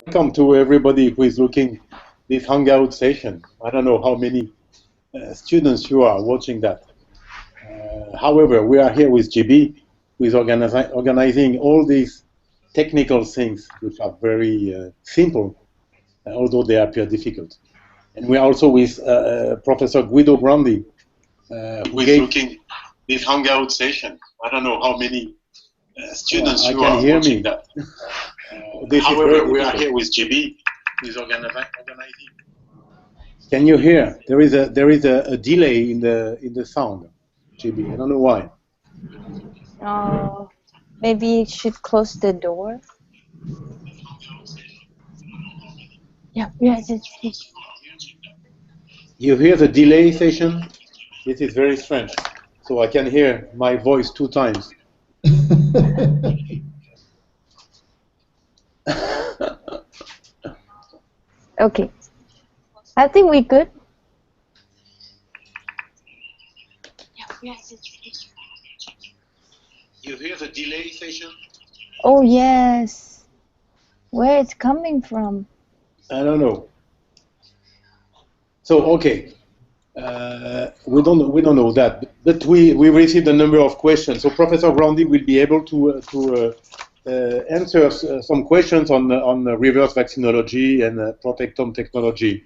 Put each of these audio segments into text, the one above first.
Welcome to everybody who is looking this Hangout session. I don't know how many students you are watching that. However, we are here with GB, who is organizing all these technical things, which are very simple, although they appear difficult. And we are also with Professor Guido Grandi, who is looking this Hangout session. I don't know how many students you are watching that. However, we are here with GB, who is organizing. Can you hear? There is a delay in the sound, GB. I don't know why. Maybe you should close the door. Yeah, yes. You hear the delay session? This is very strange. So I can hear my voice 2 times. Okay. I think we're good. You hear the delay session? Oh, yes. Where it's coming from? I don't know. So, okay. We don't know that, but we received a number of questions. So Professor Grandi will be able to answer some questions on reverse vaccinology and protectome technology.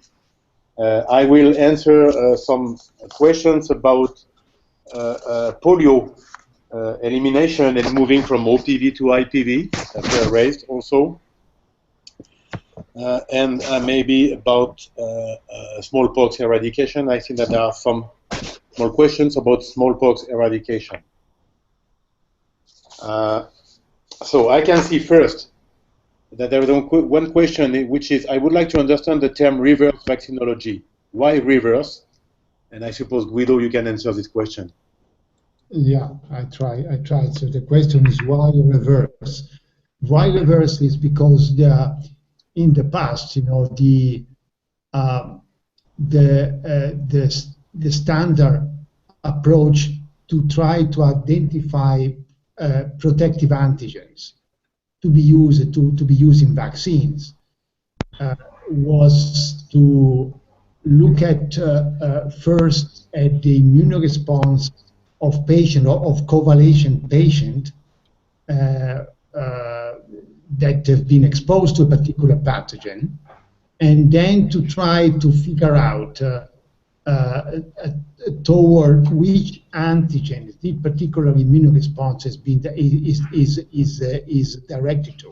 I will answer some questions about polio elimination and moving from OPV to IPV that were raised also. And maybe about smallpox eradication. I think that there are some more questions about smallpox eradication. So I can see first that there is one question, which is, I would like to understand the term reverse vaccinology. Why reverse? And I suppose, Guido, you can answer this question. Yeah, I tried. So the question is, why reverse? Why reverse is because in the past, you know, the standard approach to try to identify protective antigens to be used in vaccines was to look at first at the immunoresponse of patient or of covalescent patient that have been exposed to a particular pathogen, and then to try to figure out toward which antigen the particular immunoresponse is directed to.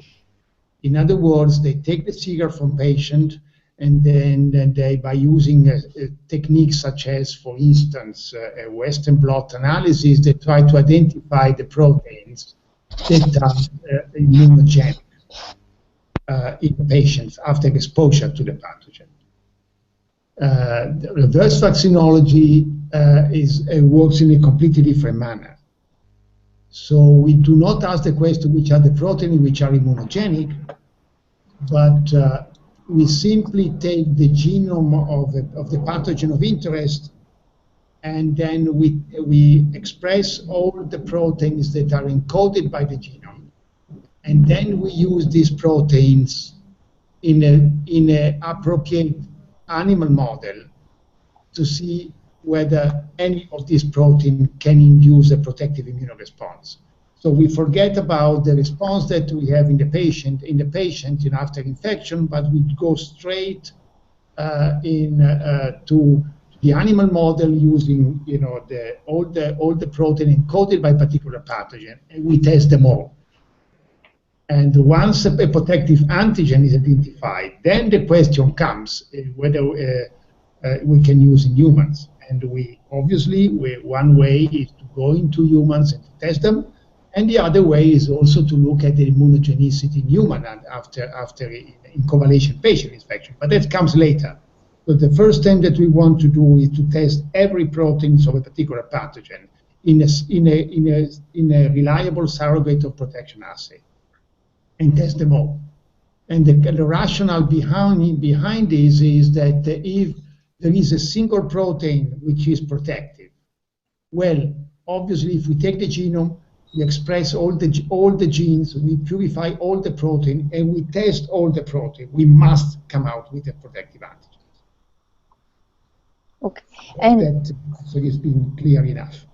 In other words, they take the serum from patient, and then they, by using techniques such as, for instance, a Western blot analysis, they try to identify the proteins that are immunogenic in patients after exposure to the pathogen. The reverse vaccinology works in a completely different manner. So we do not ask the question which are the proteins which are immunogenic, but we simply take the genome of the pathogen of interest, and then we express all the proteins that are encoded by the genome, and then we use these proteins in an appropriate animal model to see whether any of these proteins can induce a protective immunoresponse. So we forget about the response that we have in the patient after infection, but we go straight to the animal model using, you know, all the protein encoded by a particular pathogen, and we test them all. And once a protective antigen is identified, then the question comes whether we can use in humans. And one way is to go into humans and to test them, and the other way is also to look at the immunogenicity in human after in covalescent patient infection. But that comes later. So the first thing that we want to do is to test every protein of a particular pathogen in a reliable surrogate of protection assay, and test them all. And the rationale behind this is that if there is a single protein which is protective, well, obviously, if we take the genome, we express all the genes, we purify all the protein, and we test all the protein. We must come out with a protective antigen. Okay. And that so it's been clear enough.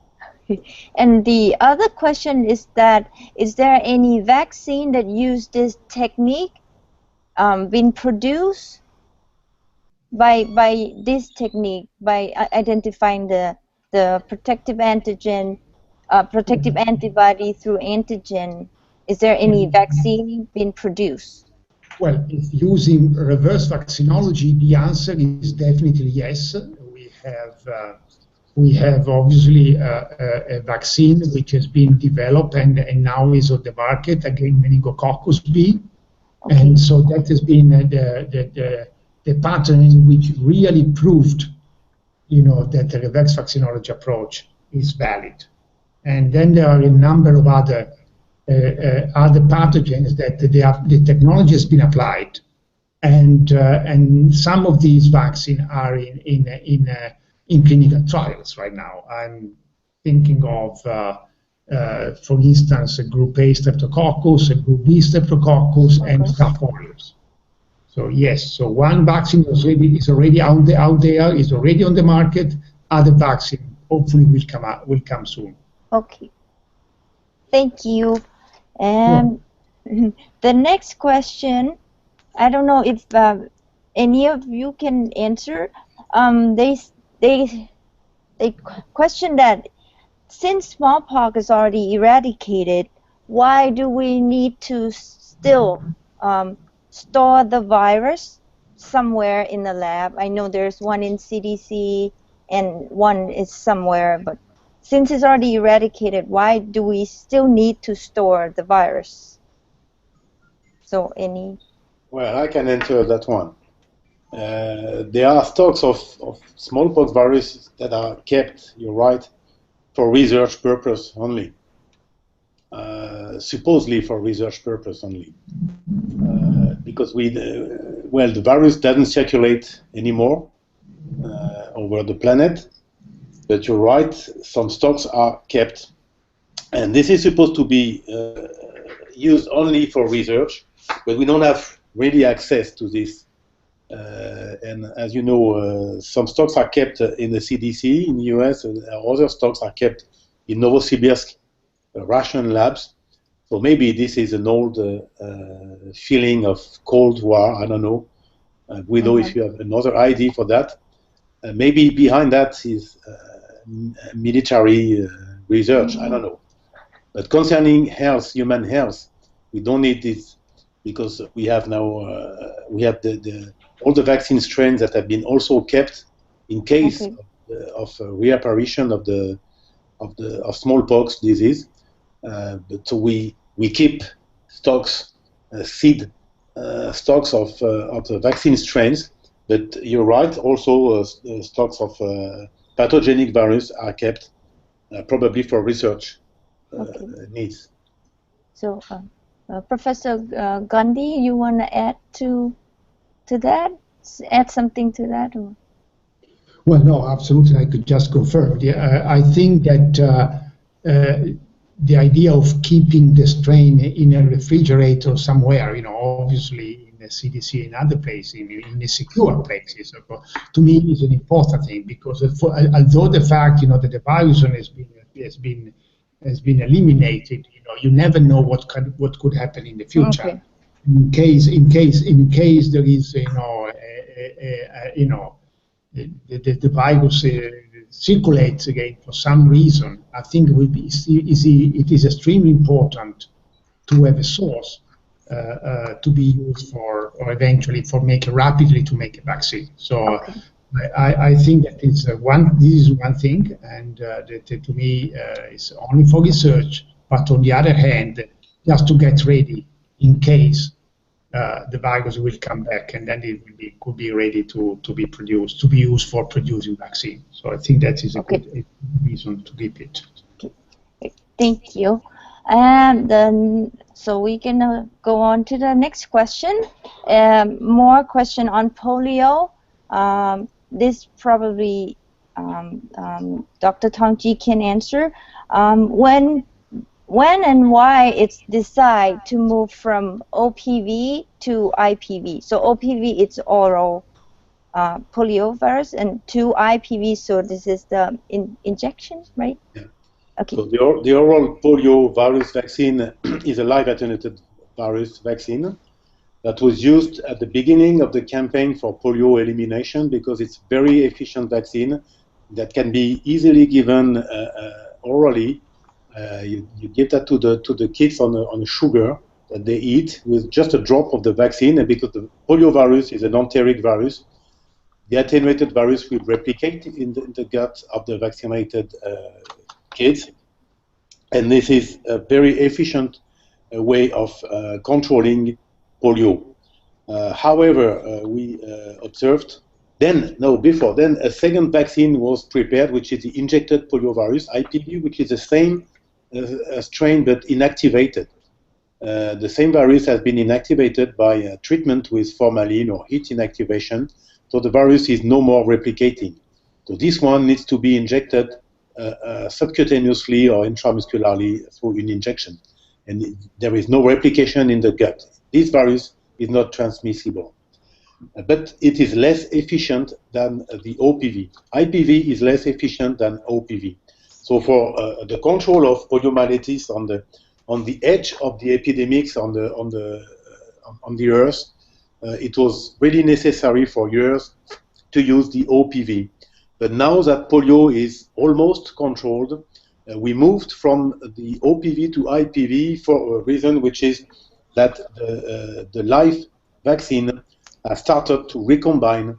And the other question is that, is there any vaccine that use this technique been produced by this technique, by identifying the protective antigen, protective antibody through antigen? Is there any vaccine been produced? Well, if using reverse vaccinology, the answer is definitely yes. We have obviously a vaccine which has been developed and now is on the market against meningococcus B. Okay. And so that has been the pattern which really proved, that the reverse vaccinology approach is valid. And then there are a number of other pathogens that the technology has been applied, and some of these vaccines are in clinical trials right now. I'm thinking of, for instance, a group A streptococcus, a group B streptococcus, and Staph aureus. So yes, so one vaccine is already out there, is already on the market. Other vaccine hopefully will come soon. Okay, thank you. And the next question, I don't know if any of you can answer. They question that since smallpox is already eradicated, why do we need to still store the virus somewhere in the lab? I know there's one in CDC and one is somewhere, but since it's already eradicated, why do we still need to store the virus? So any? Well, I can answer that one. There are stocks of smallpox virus that are kept, you're right, for research purpose only. Supposedly for research purpose only. Because the virus doesn't circulate anymore over the planet. But you're right, some stocks are kept. And this is supposed to be used only for research, but we don't have really access to this. And as you know, some stocks are kept in the CDC in the US, and other stocks are kept in Novosibirsk Russian labs. So maybe this is an old feeling of Cold War, I don't know. Guido, if you have another idea for that. Maybe behind that is military research, I don't know. But concerning health, human health, we don't need this because we have now all the vaccine strains that have been also kept in case of reapparition of smallpox disease. But so we keep stocks, seed stocks of the vaccine strains. But you're right, also stocks of pathogenic virus are kept probably for research needs. So, Professor Gandhi, you want to add to that? Add something to that? Or? Well, no, absolutely. I could just confirm. I think that the idea of keeping the strain in a refrigerator somewhere, obviously in the CDC and other places, in a secure places, to me is an important thing because although the fact, that the Biozone has been eliminated, you never know what could happen in the future. Okay. In case there is, the virus circulates again for some reason, I think it is extremely important to have a source to be used for, or eventually rapidly to make a vaccine. So I think that this is one thing, and that to me is only for research, but on the other hand, just to get ready in case the virus will come back, and then it could be ready to be produced, to be used for producing vaccine. So I think that is a good reason to keep it. Okay. Thank you. And then, so we can go on to the next question. More question on polio. This probably Dr. Tongji can answer. when and why it's decide to move from OPV to IPV. So OPV it's oral poliovirus, and to IPV, so this is the injection, right? Yeah. Okay. So the oral polio virus vaccine is a live attenuated virus vaccine that was used at the beginning of the campaign for polio elimination because it's a very efficient vaccine that can be easily given orally. You give that to the kids on a sugar that they eat with just a drop of the vaccine, and because the polio virus is an enteric virus, the attenuated virus will replicate in the gut of the vaccinated kids, and this is a very efficient way of controlling polio. However, we observed before then, a second vaccine was prepared, which is the injected poliovirus, IPV, which is the same strain but inactivated. The same virus has been inactivated by treatment with formalin or heat inactivation, so the virus is no more replicating. So this one needs to be injected subcutaneously or intramuscularly through an injection, and there is no replication in the gut. This virus is not transmissible, but it is less efficient than the OPV. IPV is less efficient than OPV. So for the control of poliomyelitis on the edge of the epidemics on the earth, it was really necessary for years to use the OPV. But now that polio is almost controlled, we moved from the OPV to IPV for a reason, which is that the live vaccine has started to recombine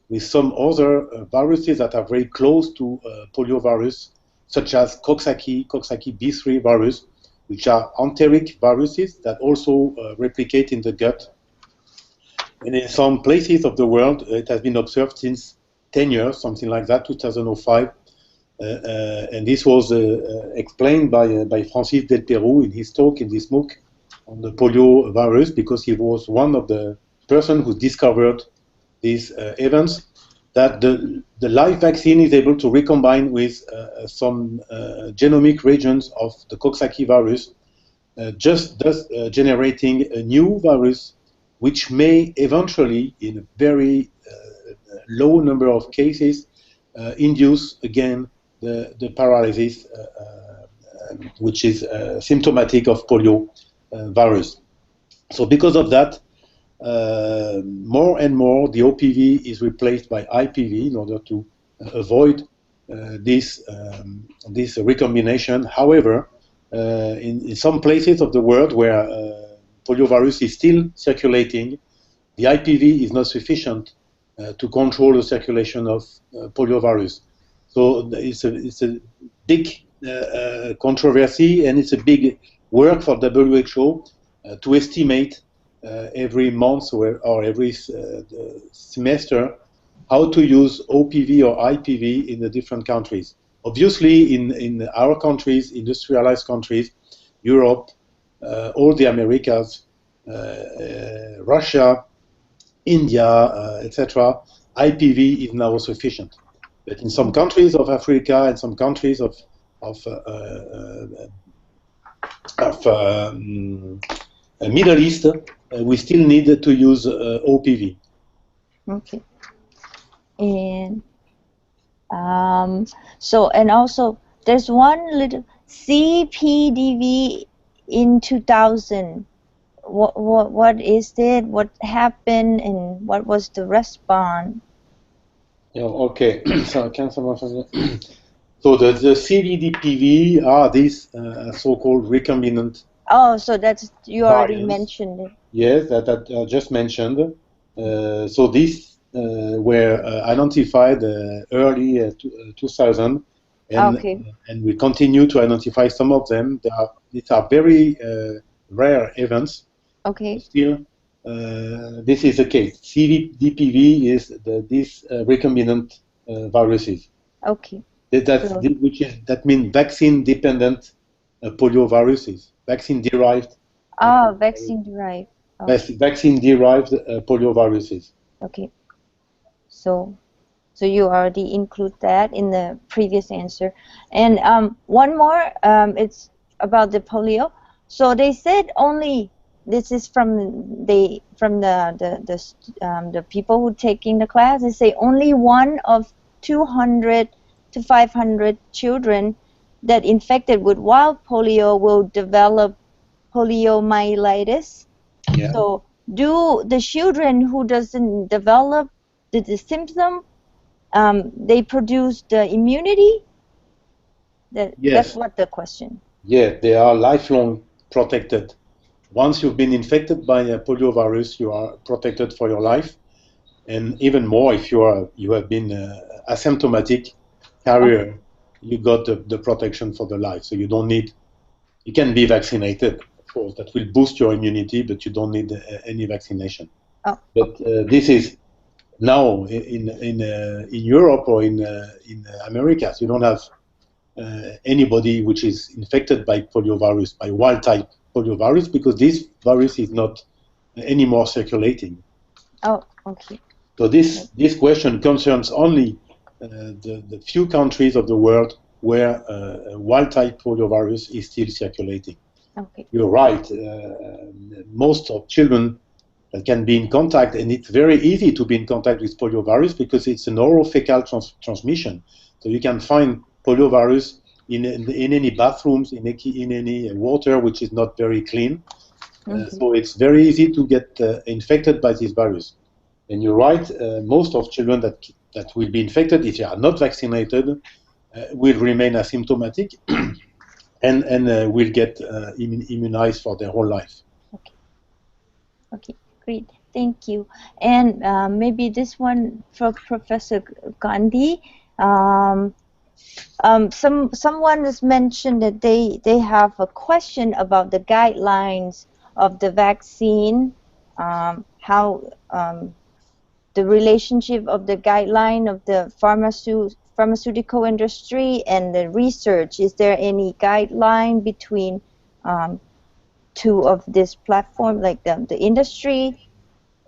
with some other viruses that are very close to poliovirus, such as Coxsackie B3 virus, which are enteric viruses that also replicate in the gut. And in some places of the world, it has been observed since 10 years, something like that, 2005. And this was explained by Francis Del Perou in his talk in this MOOC on the polio virus, because he was one of the person who discovered these events, that the live vaccine is able to recombine with some genomic regions of the Coxsackie virus, thus generating a new virus, which may eventually, in a very low number of cases, induce again the paralysis, which is symptomatic of polio virus. So because of that, more and more the OPV is replaced by IPV in order to avoid this recombination. However, in some places of the world where poliovirus is still circulating, the IPV is not sufficient to control the circulation of poliovirus. So it's a big controversy, and it's a big work for WHO to estimate every month or every semester how to use OPV or IPV in the different countries. Obviously, in our countries, industrialized countries, Europe, all the Americas, Russia, India, etc., IPV is now sufficient. But in some countries of Africa and some countries of Middle East, we still need to use OPV. Okay. And so, and also there's one little CPDV in 2000. What is it? What happened, and what was the response? Yeah, okay. So can someone? So the CVDPV are these so-called recombinant. Oh, so that's you already variants. Mentioned it. Yes, that I just mentioned. So these were identified early 2000, and Okay. And we continue to identify some of them. These are very rare events. Okay. Still, this is the case. CVDPV is these recombinant viruses. Okay. That means vaccine-dependent polioviruses, vaccine-derived. Vaccine-derived. Vaccine-derived polioviruses. Okay. So you already include that in the previous answer. And one more, it's about the polio. So they said only, this is from the people who taking the class. They say only 1 of 200 to 500 children that infected with wild polio will develop poliomyelitis. Yeah. So do the children who doesn't develop the symptom, they produce the immunity? Yes. That's what the question. Yeah, they are lifelong protected. Once you've been infected by a poliovirus, you are protected for your life, and even more if you have been asymptomatic carrier, you got the protection for the life. So you don't need. You can be vaccinated, of course. That will boost your immunity, but you don't need any vaccination. Oh. But this is now in Europe or in America. So you don't have anybody which is infected by poliovirus, by wild type poliovirus, because this virus is not anymore circulating. Oh, okay. So this question concerns only the few countries of the world where wild type poliovirus is still circulating. Okay. You're right. Most of children that can be in contact, and it's very easy to be in contact with poliovirus because it's an oral fecal transmission. So you can find poliovirus in any bathrooms, in any water which is not very clean. So it's very easy to get infected by this virus. And you're right, most of children that will be infected, if they are not vaccinated, will remain asymptomatic and will get immunized for their whole life. Okay. Okay, great. Thank you. And maybe this one for Professor Gandhi. Someone has mentioned that they have a question about the guidelines of the vaccine, how the relationship of the guideline of the pharmaceutical industry and the research. Is there any guideline between two of this platform, like the industry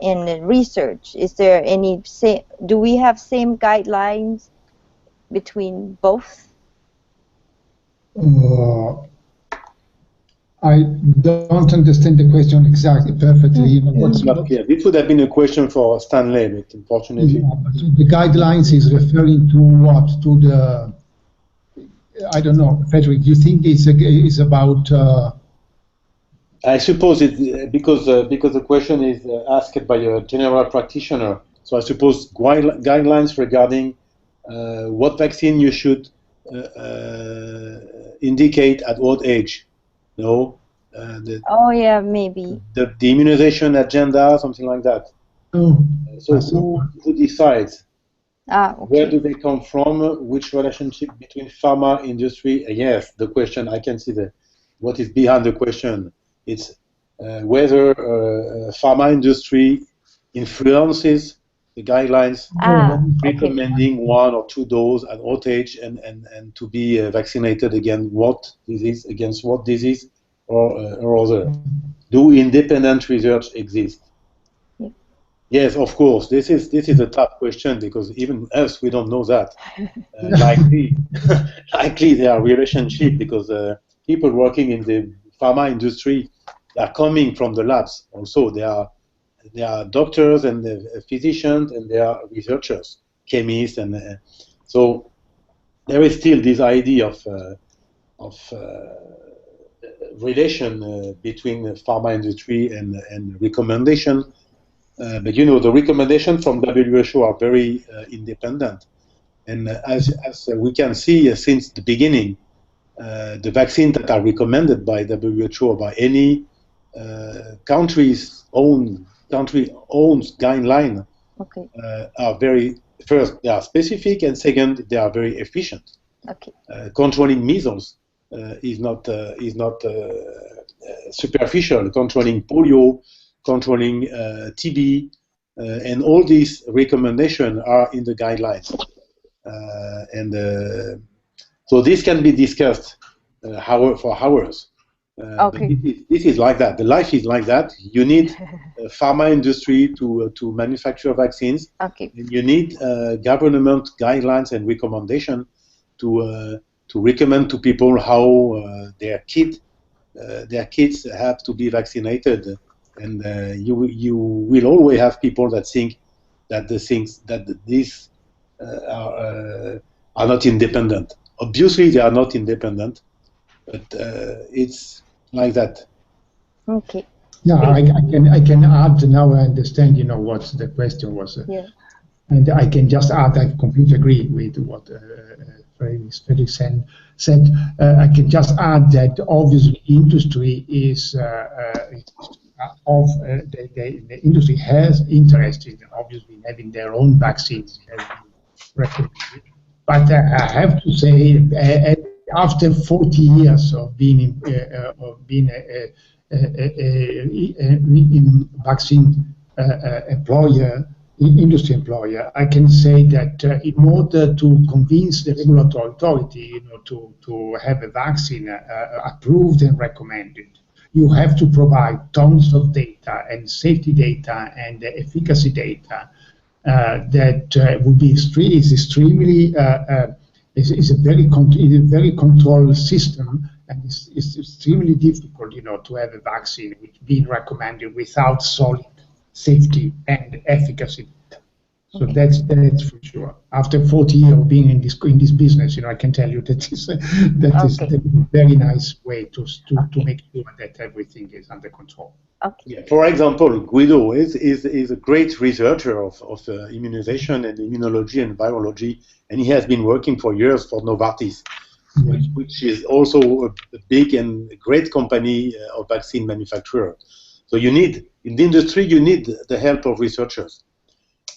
and the research? Is there any, do we have same guidelines between both? I don't understand the question exactly perfectly. It's not clear. This would have been a question for Stanley, but unfortunately. Yeah, but the guidelines is referring to what? To the, I don't know, Frederick, do you think it's about... I suppose it because the question is asked by a general practitioner. So I suppose guidelines regarding what vaccine you should indicate at what age. No. Oh yeah, maybe. The immunization agenda, something like that. Oh, so who decides? Okay. Where do they come from? Which relationship between pharma industry? Yes, the question. I can see what is behind the question. It's whether pharma industry influences the guidelines, recommending 1 or 2 doses at what age, and to be vaccinated against what disease or other. Do independent research exist? Yeah. Yes, of course. This is a tough question because even us, we don't know that. Likely there are relationships because people working in the pharma industry, they are coming from the labs. Also, they are doctors and physicians, and they are researchers, chemists, and so there is still this idea of relation between the pharma industry and recommendation. But you know, the recommendations from WHO are very independent, and as we can see since the beginning, the vaccines that are recommended by WHO or by any country owns guideline are very, first, they are specific, and second, they are very efficient. Okay. Controlling measles is not superficial. Controlling polio, controlling TB, and all these recommendations are in the guidelines. So this can be discussed for hours. Okay. But this is like that. The life is like that. You need pharma industry to manufacture vaccines. Okay. And you need government guidelines and recommendation to recommend to people how their kids have to be vaccinated, and you will always have people that think that these are not independent. Obviously, they are not independent, but it's like that. Okay. Yeah, I can add now. I understand, what the question was. Yeah. And I can just add, I completely agree with what Felix said. I can just add that obviously industry is the industry has interest in obviously having their own vaccines, as recommended. But I have to say, after 40 years of being in vaccine industry employer, I can say that in order to convince the regulatory authority, to have a vaccine approved and recommended, you have to provide tons of data and safety data and efficacy data that would be extremely is a very controlled system, and it's extremely difficult, to have a vaccine which being recommended without solid safety and efficacy. So that's for sure. After 40 years of being in this business, I can tell you that is a very nice way to make sure that everything is under control. Okay. Yeah. For example, Guido is a great researcher of immunization and immunology and virology, and he has been working for years for Novartis, which is also a big and great company of vaccine manufacturer. So in the industry, you need the help of researchers,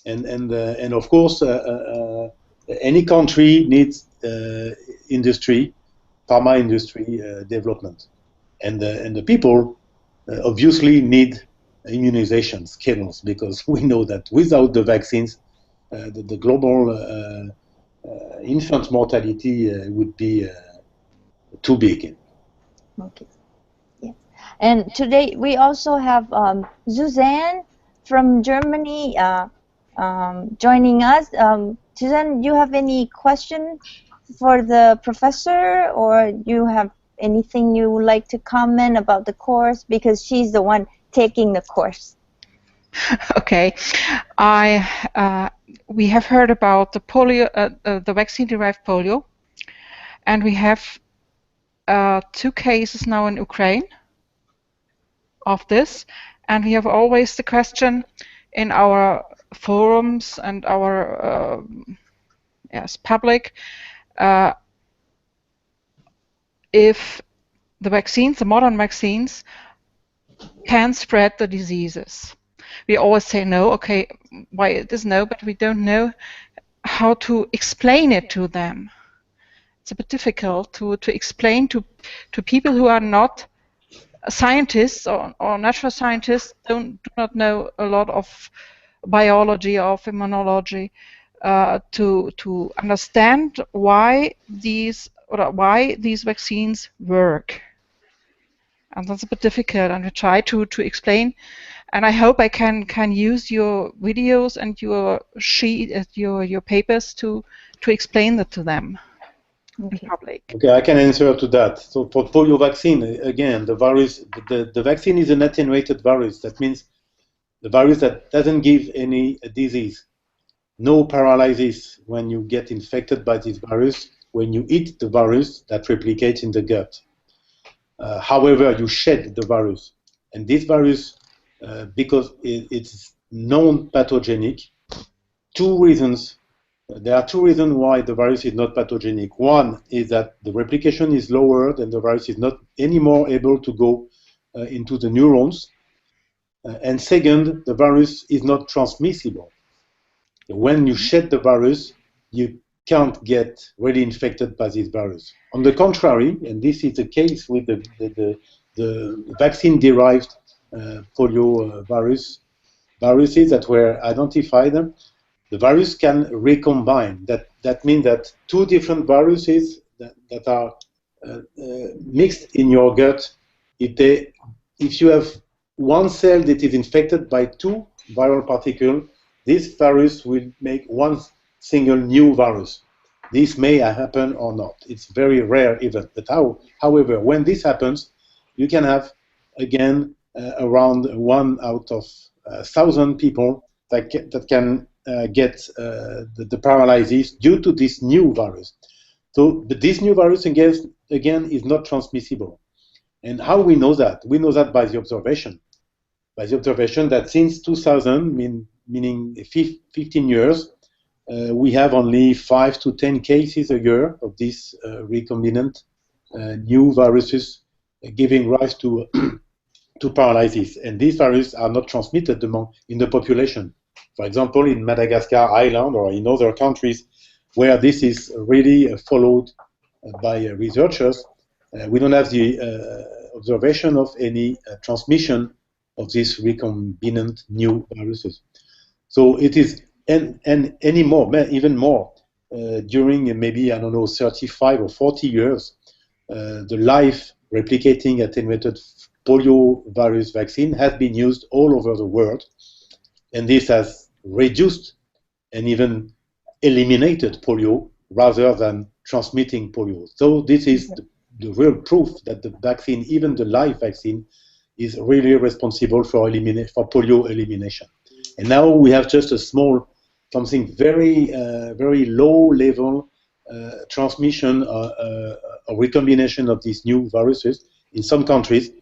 and of course, any country needs industry, pharma industry development, and the people obviously need immunization schedules, because we know that without the vaccines, the global infant mortality would be too big. Okay. Yeah. And today we also have Suzanne from Germany joining us. Suzanne, you have any question for the professor, or you have anything you would like to comment about the course, because she's the one taking the course? Okay, we have heard about the polio, the vaccine-derived polio, and we have 2 cases now in Ukraine of this, and we have always the question in our forums and our public, if the vaccines, the modern vaccines, can spread the diseases. We always say no. Okay, why it is no, but we don't know how to explain it to them. It's a bit difficult to explain to people who are not scientists or natural scientists, do not know a lot of biology or immunology, to understand why these vaccines work. And that's a bit difficult, and we try to explain. And I hope I can use your videos and your your papers to explain that to them in public. Okay, I can answer to that. So for polio vaccine, again, the virus, the vaccine is an attenuated virus. That means the virus that doesn't give any disease, no paralysis when you get infected by this virus. When you eat the virus, that replicates in the gut. However, you shed the virus, and this virus, because it's non-pathogenic, there are 2 reasons why the virus is not pathogenic. One is that the replication is lower, and the virus is not anymore able to go into the neurons. And second, the virus is not transmissible. When you shed the virus, you can't get really infected by this virus. On the contrary, and this is the case with the vaccine-derived polio viruses that were identified, the virus can recombine. That means that 2 different viruses that are mixed in your gut, if you have one cell that is infected by 2 viral particles, this virus will make one single new virus. this may happen or not. It's very rare event. But however, when this happens, you can have, again, around 1 out of 1,000 people that can get the paralysis due to this new virus. So, but this new virus, again, is not transmissible. And how we know that? We know that by the observation. By the observation that since 2000, meaning 15 years, we have only 5 to 10 cases a year of these recombinant new viruses giving rise to to paralysis. And these viruses are not transmitted in the population. For example, in Madagascar Island or in other countries where this is really followed by researchers, we don't have the observation of any transmission of these recombinant new viruses. So it is, and even more, during maybe, I don't know, 35 or 40 years, the live replicating attenuated polio virus vaccine has been used all over the world, and this has reduced and even eliminated polio rather than transmitting polio. So this is the real proof that the vaccine, even the live vaccine, is really responsible for polio elimination. And now we have just a small, something very, very low level transmission or recombination of these new viruses in some countries.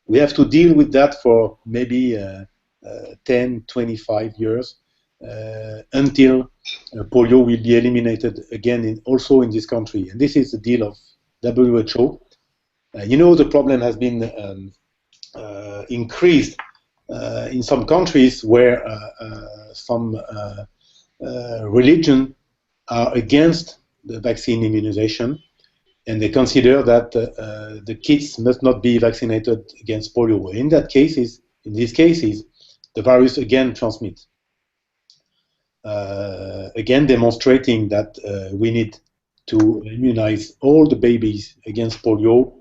We have to deal with that for maybe 10, 25 years until polio will be eliminated again also in this country. And this is the deal of WHO. You know, the problem has been increased in some countries where some religion are against the vaccine immunization, and they consider that the kids must not be vaccinated against polio. In these cases, the virus again transmits. Again, demonstrating that we need to immunize all the babies against polio,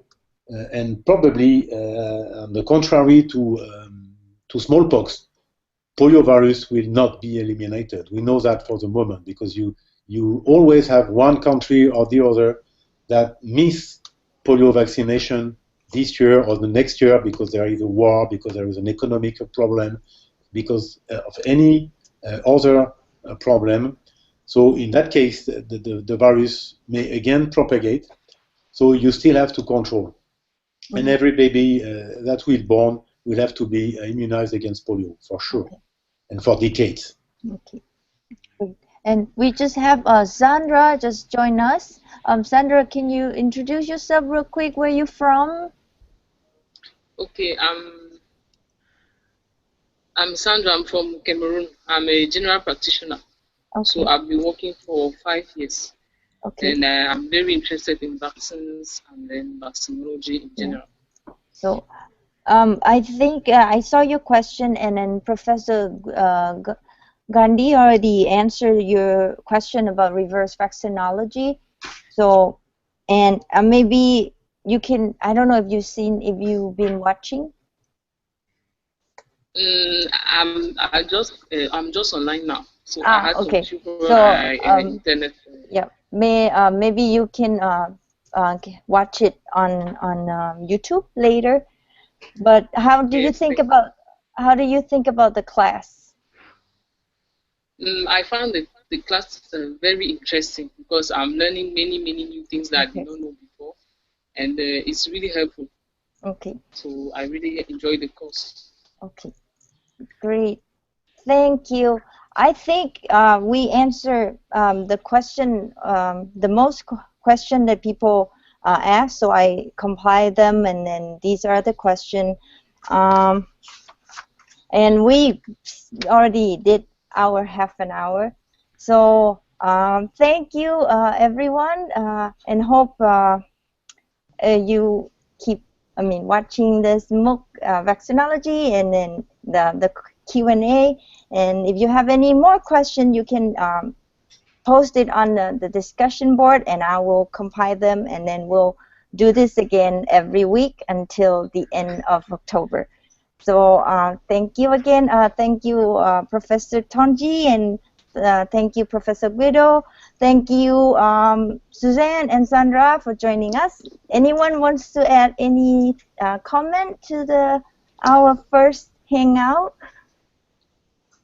and probably, on the contrary to smallpox, polio virus will not be eliminated. We know that for the moment, because you always have one country or the other that miss polio vaccination this year or the next year because there is a war, because there is an economic problem, because of any other problem. So in that case, the virus may again propagate. So you still have to control. And every baby that will born will have to be immunized against polio, for sure, and for decades. Okay. Great. And we just have Sandra just join us. Sandra, can you introduce yourself real quick? Where you from? Okay, I'm Sandra. I'm from Cameroon. I'm a general practitioner. Okay. So I've been working for 5 years. Okay. And I'm very interested in vaccines and then vaccinology in general. So I think I saw your question, and then Professor Gandhi already answered your question about reverse vaccinology. So, and maybe you can, I don't know if you've been watching. I'm just online now. So I had okay. to my internet. Yeah, maybe you can watch it on YouTube later. But how do you think about the class? I found the class very interesting because I'm learning many new things that I did not know before, and it's really helpful. Okay. So I really enjoy the course. Okay, great. Thank you. I think we answer the question, the most question that people ask, so I compile them, and then these are the questions. And we already did our half an hour. So thank you, everyone, and hope you keep, watching this MOOC Vaccinology, and then the Q&A. And if you have any more questions, you can post it on the discussion board, and I will compile them, and then we'll do this again every week until the end of October. So thank you again. Thank you, Professor Tonji and Thank you, Professor Guido. Thank you, Suzanne and Sandra, for joining us. Anyone wants to add any comment to our first hangout?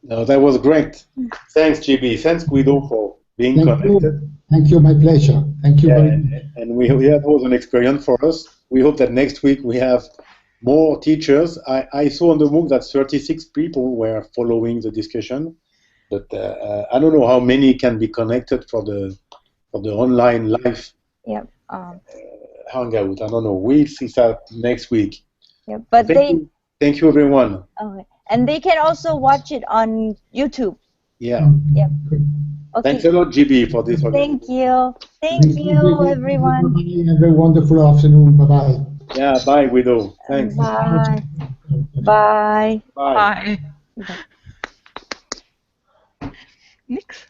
No, that was great. Thanks, GB. Thanks, Guido, for being connected. Thank you, my pleasure. Thank you very much. And that was an experience for us. We hope that next week we have more teachers. I saw on the MOOC that 36 people were following the discussion, but I don't know how many can be connected for the online live hangout. I don't know. We'll see that next week. Yeah, but thank you, everyone. Okay, and they can also watch it on YouTube. Yeah. Yep. Okay. Thanks a lot, GB, for this. Thank you. Thank you, everyone. Have a wonderful afternoon. Bye-bye. Yeah, bye, Guido. Thanks. Bye. Bye. Bye. Nix.